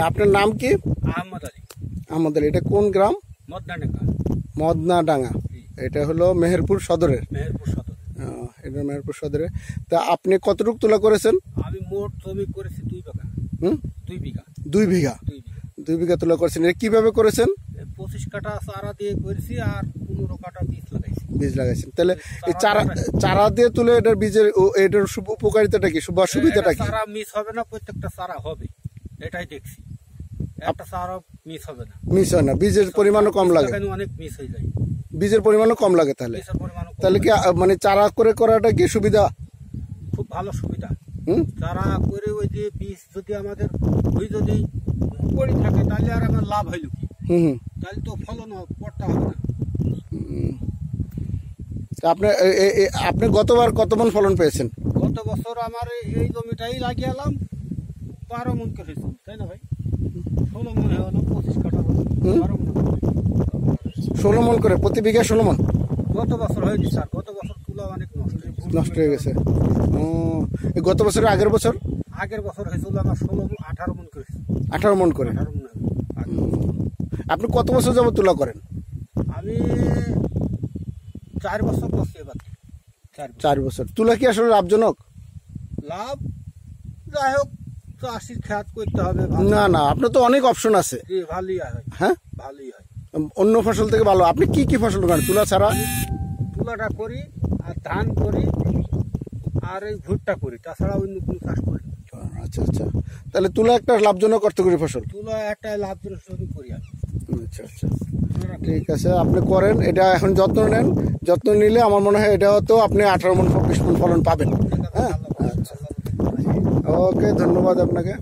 আপনার নাম কি? আহমদ আলী। আহমদ আলী। এটা কোন গ্রাম? মদনাডাঙ্গা। মদনাডাঙ্গা। এটা হলো মেহেরপুর সদরের। মেহেরপুর সদর। এটা মেহেরপুর সদরে। তা আপনি কতটুকু তুলা করেছেন? আমি মোট জমি করেছি 2 বিঘা। 2 বিঘা। 2 বিঘা। 2 বিঘা তুলা করেছেন। এটা কিভাবে করেছেন? 25 কাঠা চারা দিয়ে করেছি আর 15 কাঠা বীজ লাগাইছি। বীজ লাগাইছেন। তাহলে এই চারা দিয়ে তুলে এটার বীজের এটার উপকারিতাটা কি, সুবিধাটা কি? চারা মিস হবে না, প্রত্যেকটা চারা হবে, এটাই দেখছি। একটা চারা মিস হবে না। মিস হয় না, বীজের পরিমাণও কম লাগে। অনেক মিস হয়ে যায়, বীজের পরিমাণও কম লাগে। তাহলে কি মানে চারা করে করাটা কি সুবিধা? খুব ভালো সুবিধা। চারা করে ওই যে বীজ যদি আমাদের ওই যদি পড়ে থাকে তাহলে আর আমার লাভ হইল কি? তাহলে তো ফলন করতে হবে না। আপনি গতবার কত মন ফলন পেয়েছেন? গত বছর আমার এই জমিটাই লাগিয়ে এলাম 12 মন করে, তাই না ভাই? 16 মন হয়ে গেল, 25 কাঠা 12 মন। 16 মন করে প্রতি বিঘা 16 মন। গত বছর হয়নি স্যার, গত বছর তুলা অনেক নষ্ট হয়ে গেছে। গত বছরের আগের বছর হয়েছিল আমার 18 মন করে। 18 মন করে। আপনি কত বছর যাবত তুলা করেন? আমি 4 বছর করছি এবার। 4 বছর। তুলা কি আসলে লাভজনক? লাভ যাই হোক, চাষির খেত করতে হবে। না না, আপনার তো অনেক অপশন আছে। ভালোই হয়। হ্যাঁ, ভালোই হয়। অন্য ফসল থেকে ভালো। আপনি কি কি ফসল করেন তুলা ছাড়া? তুলাটা করি আর ধান করি আর এই ভুট্টা করি, তাছাড়া অন্য কোনো চাষ করি। আচ্ছা আচ্ছা। তাহলে তুলা একটা লাভজনক অর্থকরী ফসল। তুলা একটা লাভজনক করি আমি। আচ্ছা আচ্ছা, ঠিক আছে, আপনি করেন এটা। এখন যত্ন নেন, যত্ন নিলে আমার মনে হয় এটাও তো আপনি 18 মন 20 মন ফলন পাবেন। হ্যাঁ, আচ্ছা, ওকে, ধন্যবাদ আপনাকে।